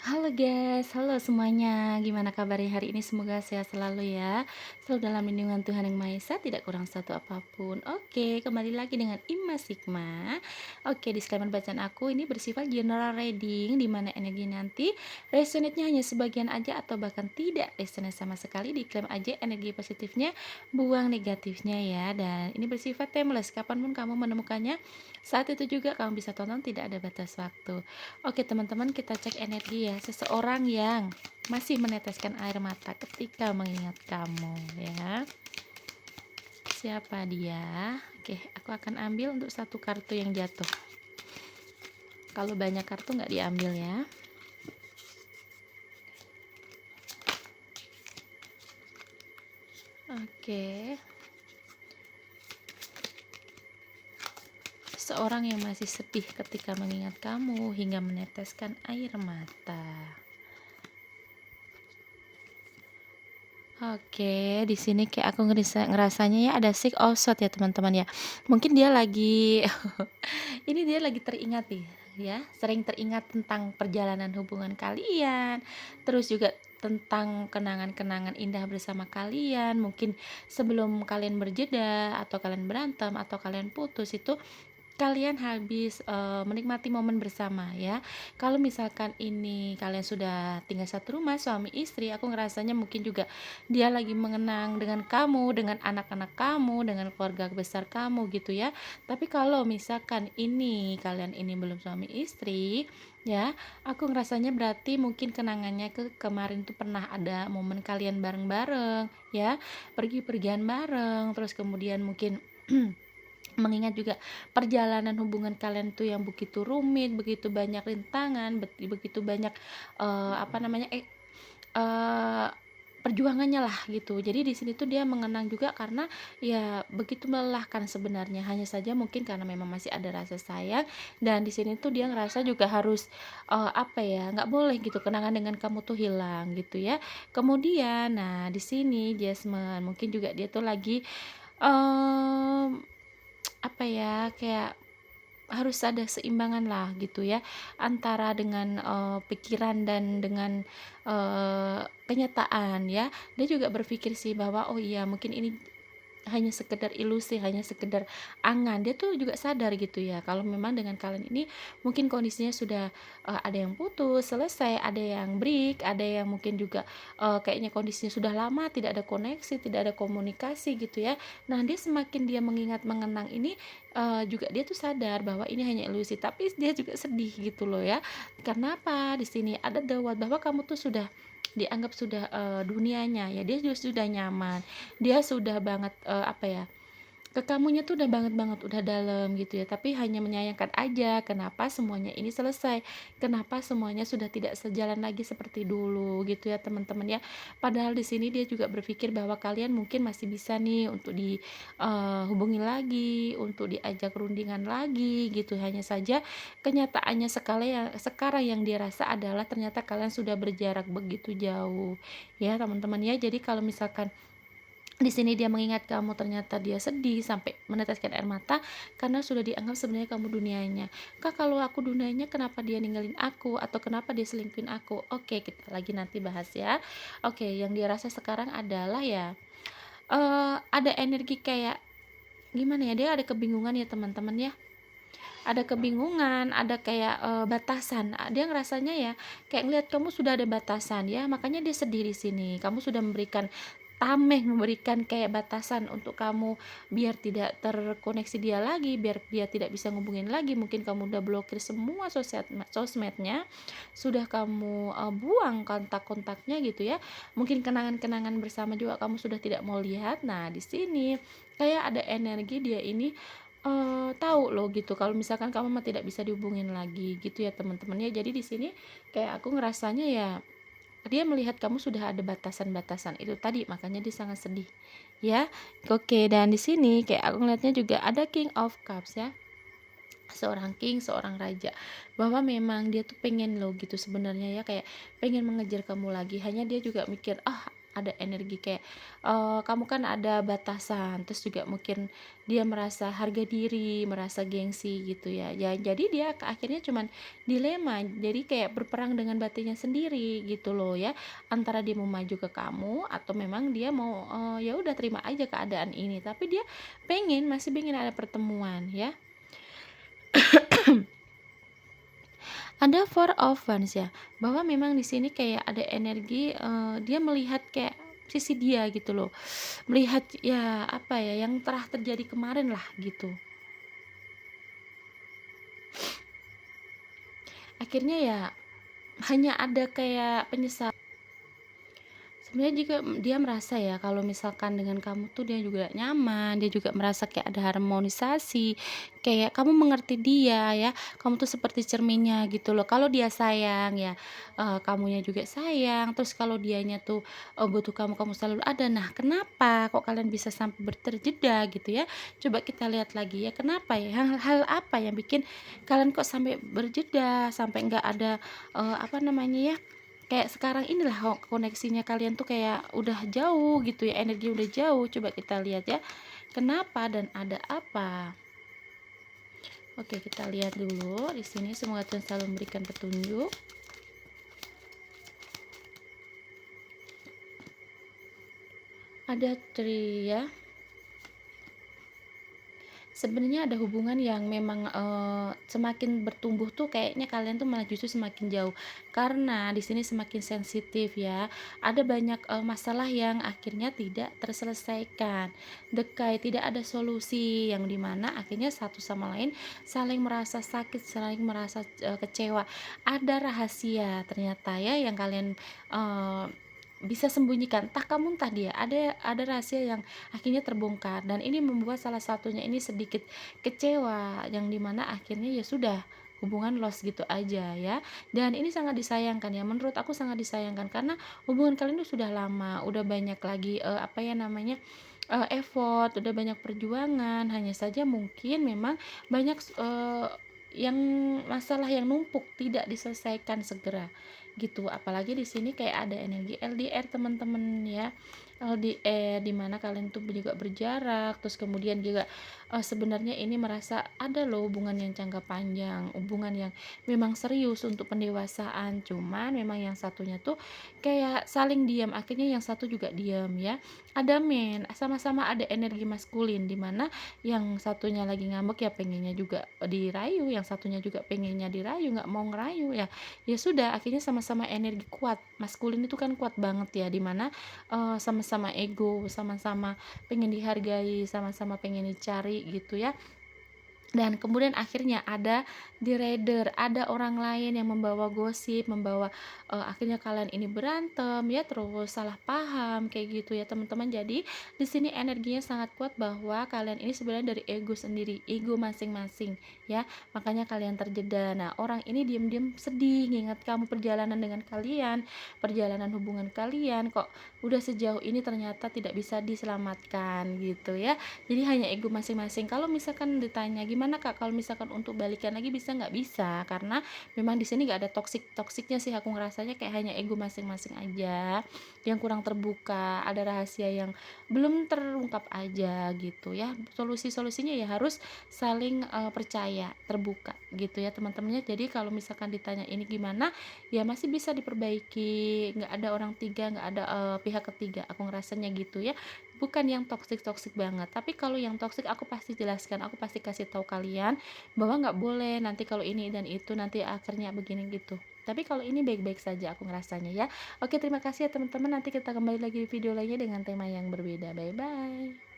Halo guys, halo semuanya. Gimana kabarnya hari ini? Semoga sehat selalu ya. Selalu dalam lindungan Tuhan Yang Maha Esa, tidak kurang satu apapun. Oke, kembali lagi dengan Imas Hikmah. Oke, disclaimer bacaan aku ini bersifat general reading, di mana energi nanti resonate-nya hanya sebagian aja atau bahkan tidak resonate sama sekali. Diklaim aja energi positifnya, buang negatifnya ya. Dan ini bersifat timeless, kapanpun kamu menemukannya, saat itu juga kamu bisa tonton, tidak ada batas waktu. Oke teman-teman, kita cek energi ya. Seseorang yang masih meneteskan air mata ketika mengingat kamu ya. Siapa dia? Oke, aku akan ambil untuk satu kartu yang jatuh. Kalau banyak kartu nggak diambil ya. Oke. Seorang yang masih sedih ketika mengingat kamu hingga meneteskan air mata. Oke, di sini kayak aku ngerasanya ya ada Six of Swords ya teman-teman ya. Mungkin dia lagi ini dia lagi teringat nih ya, sering teringat tentang perjalanan hubungan kalian, terus juga tentang kenangan-kenangan indah bersama kalian. Mungkin sebelum kalian berjeda atau kalian berantem atau kalian putus itu kalian habis menikmati momen bersama ya. Kalau misalkan ini kalian sudah tinggal satu rumah suami istri, aku ngerasanya mungkin juga dia lagi mengenang dengan kamu, dengan anak-anak kamu, dengan keluarga besar kamu gitu ya. Tapi kalau misalkan ini kalian ini belum suami istri ya, aku ngerasanya berarti mungkin kenangannya kemarin tuh pernah ada momen kalian bareng-bareng ya, pergi-pergian bareng, terus kemudian mungkin mengingat juga perjalanan hubungan kalian tuh yang begitu rumit, begitu banyak rintangan, begitu banyak apa namanya eh, perjuangannya lah gitu. Jadi di sini tuh dia mengenang juga karena ya begitu melelahkan sebenarnya. Hanya saja mungkin karena memang masih ada rasa sayang, dan di sini tuh dia ngerasa juga harus apa ya, nggak boleh gitu kenangan dengan kamu tuh hilang gitu ya. Kemudian nah di sini Jasmine mungkin juga dia tuh lagi em, apa ya, kayak harus ada seimbangan lah gitu ya antara dengan pikiran dan dengan kenyataan ya. Dia juga berpikir sih bahwa oh iya mungkin ini hanya sekedar ilusi, hanya sekedar angan. Dia tuh juga sadar gitu ya kalau memang dengan kalian ini mungkin kondisinya sudah ada yang putus, selesai, ada yang break, ada yang mungkin juga kayaknya kondisinya sudah lama tidak ada koneksi, tidak ada komunikasi gitu ya. Nah, dia semakin dia mengingat mengenang ini juga dia tuh sadar bahwa ini hanya ilusi, tapi dia juga sedih gitu loh ya. Karena apa? Di sini ada dawat bahwa kamu tuh sudah dianggap sudah dunianya ya, dia sudah nyaman, dia sudah banget apa ya, ke kamunya tuh udah banget banget, udah dalam gitu ya, tapi hanya menyayangkan aja kenapa semuanya ini selesai, kenapa semuanya sudah tidak sejalan lagi seperti dulu gitu ya teman-teman ya. Padahal di sini dia juga berpikir bahwa kalian mungkin masih bisa nih untuk dihubungi lagi, untuk diajak rundingan lagi gitu. Hanya saja kenyataannya sekarang yang dia rasa adalah ternyata kalian sudah berjarak begitu jauh ya teman-teman ya. Jadi kalau misalkan di sini dia mengingat kamu, ternyata dia sedih sampai meneteskan air mata karena sudah dianggap sebenarnya kamu dunianya. Kak, kalau aku dunianya kenapa dia ninggalin aku atau kenapa dia selingkuhin aku? Oke, kita lagi nanti bahas ya. Oke, yang dia rasa sekarang adalah ya ada energi kayak gimana ya, dia ada kebingungan ya teman-teman ya. Ada kebingungan, ada kayak batasan. Dia ngerasanya ya kayak ngelihat kamu sudah ada batasan ya, makanya dia sedih di sini. Kamu sudah memberikan tameng, memberikan kayak batasan untuk kamu biar tidak terkoneksi dia lagi, biar dia tidak bisa ngubungin lagi. Mungkin kamu udah blokir semua sosmednya, sudah kamu buang kontak-kontaknya gitu ya. Mungkin kenangan-kenangan bersama juga kamu sudah tidak mau lihat. Nah, di sini kayak ada energi dia ini tahu loh gitu kalau misalkan kamu mah tidak bisa dihubungin lagi gitu ya teman-teman ya. Jadi di sini kayak aku ngerasanya ya dia melihat kamu sudah ada batasan-batasan itu tadi, makanya dia sangat sedih ya. Oke, dan di sini kayak aku ngeliatnya juga ada King of Cups ya, seorang king, seorang raja, bahwa memang dia tuh pengen loh gitu sebenarnya ya, kayak pengen mengejar kamu lagi. Hanya dia juga mikir, ah ada energi kayak kamu kan ada batasan, terus juga mungkin dia merasa harga diri, merasa gengsi gitu ya. Ya jadi dia akhirnya cuman dilema, jadi kayak berperang dengan batinnya sendiri gitu loh ya, antara dia mau maju ke kamu atau memang dia mau ya udah terima aja keadaan ini, tapi dia masih pengen ada pertemuan ya. Ada Four of Wands ya, bahwa memang di sini kayak ada energi dia melihat kayak sisi dia gitu loh, melihat ya apa ya yang telah terjadi kemarin lah gitu. Akhirnya ya hanya ada kayak penyesalan. Sebenarnya juga dia merasa ya kalau misalkan dengan kamu tuh dia juga nyaman, dia juga merasa kayak ada harmonisasi, kayak kamu mengerti dia ya, kamu tuh seperti cerminnya gitu loh. Kalau dia sayang ya, kamunya juga sayang, terus kalau dianya tuh butuh kamu, kamu selalu ada. Nah, kenapa kok kalian bisa sampai berterjeda gitu ya? Coba kita lihat lagi ya, kenapa ya? Hal-hal apa yang bikin kalian kok sampai berjeda, sampai nggak ada apa namanya ya? Kayak sekarang inilah koneksinya kalian tuh kayak udah jauh gitu ya, energi udah jauh. Coba kita lihat ya, kenapa dan ada apa. Oke, kita lihat dulu di sini, semoga Tuhan selalu memberikan petunjuk. Ada tree ya, sebenarnya ada hubungan yang memang semakin bertumbuh tuh kayaknya kalian tuh malah justru semakin jauh, karena di sini semakin sensitif ya. Ada banyak masalah yang akhirnya tidak terselesaikan, dekai, tidak ada solusi, yang dimana akhirnya satu sama lain saling merasa sakit, saling merasa kecewa. Ada rahasia ternyata ya yang kalian bisa sembunyikan, entah kamu entah dia, ada rahasia yang akhirnya terbongkar, dan ini membuat salah satunya ini sedikit kecewa, yang dimana akhirnya ya sudah hubungan lost gitu aja ya. Dan ini sangat disayangkan ya, menurut aku sangat disayangkan, karena hubungan kalian itu sudah lama, udah banyak lagi apa ya namanya effort, udah banyak perjuangan, hanya saja mungkin memang banyak yang masalah yang numpuk tidak diselesaikan segera gitu. Apalagi di sini kayak ada energi LDR teman-teman ya, LDR di mana kalian tuh juga berjarak, terus kemudian juga sebenarnya ini merasa ada loh hubungan yang jangka panjang, hubungan yang memang serius untuk pendewasaan, cuman memang yang satunya tuh kayak saling diam, akhirnya yang satu juga diam ya. Ada men, sama-sama ada energi maskulin, di mana yang satunya lagi ngambek ya pengennya juga dirayu, yang satunya juga pengennya dirayu, nggak mau ngerayu ya. Ya sudah, akhirnya sama-sama energi kuat, maskulin itu kan kuat banget ya, dimana sama-sama ego, sama-sama pengen dihargai, sama-sama pengen dicari gitu ya. Dan kemudian akhirnya ada di rider, ada orang lain yang membawa gosip, membawa akhirnya kalian ini berantem ya, terus salah paham kayak gitu ya teman-teman. Jadi di sini energinya sangat kuat bahwa kalian ini sebenarnya dari ego sendiri, ego masing-masing ya. Makanya kalian terjeda. Nah, orang ini diam-diam sedih nginget kamu, perjalanan dengan kalian, perjalanan hubungan kalian kok udah sejauh ini ternyata tidak bisa diselamatkan gitu ya. Jadi hanya ego masing-masing. Kalau misalkan ditanya gimana kak kalau misalkan untuk balikan lagi, bisa nggak? Bisa, karena memang di sini nggak ada toksiknya sih, aku ngerasanya kayak hanya ego masing-masing aja yang kurang terbuka, ada rahasia yang belum terungkap aja gitu ya. Solusinya ya harus saling percaya, terbuka gitu ya teman-temannya. Jadi kalau misalkan ditanya ini gimana, ya masih bisa diperbaiki, nggak ada orang tiga, nggak ada pihak ketiga, aku ngerasanya gitu ya. Bukan yang toksik banget, tapi kalau yang toksik aku pasti jelaskan, aku pasti kasih tahu kalian bahwa nggak boleh nanti kalau ini dan itu nanti akhirnya begini gitu. Tapi kalau ini baik-baik saja aku ngerasanya ya. Oke, terima kasih ya teman-teman, nanti kita kembali lagi di video lainnya dengan tema yang berbeda. Bye bye.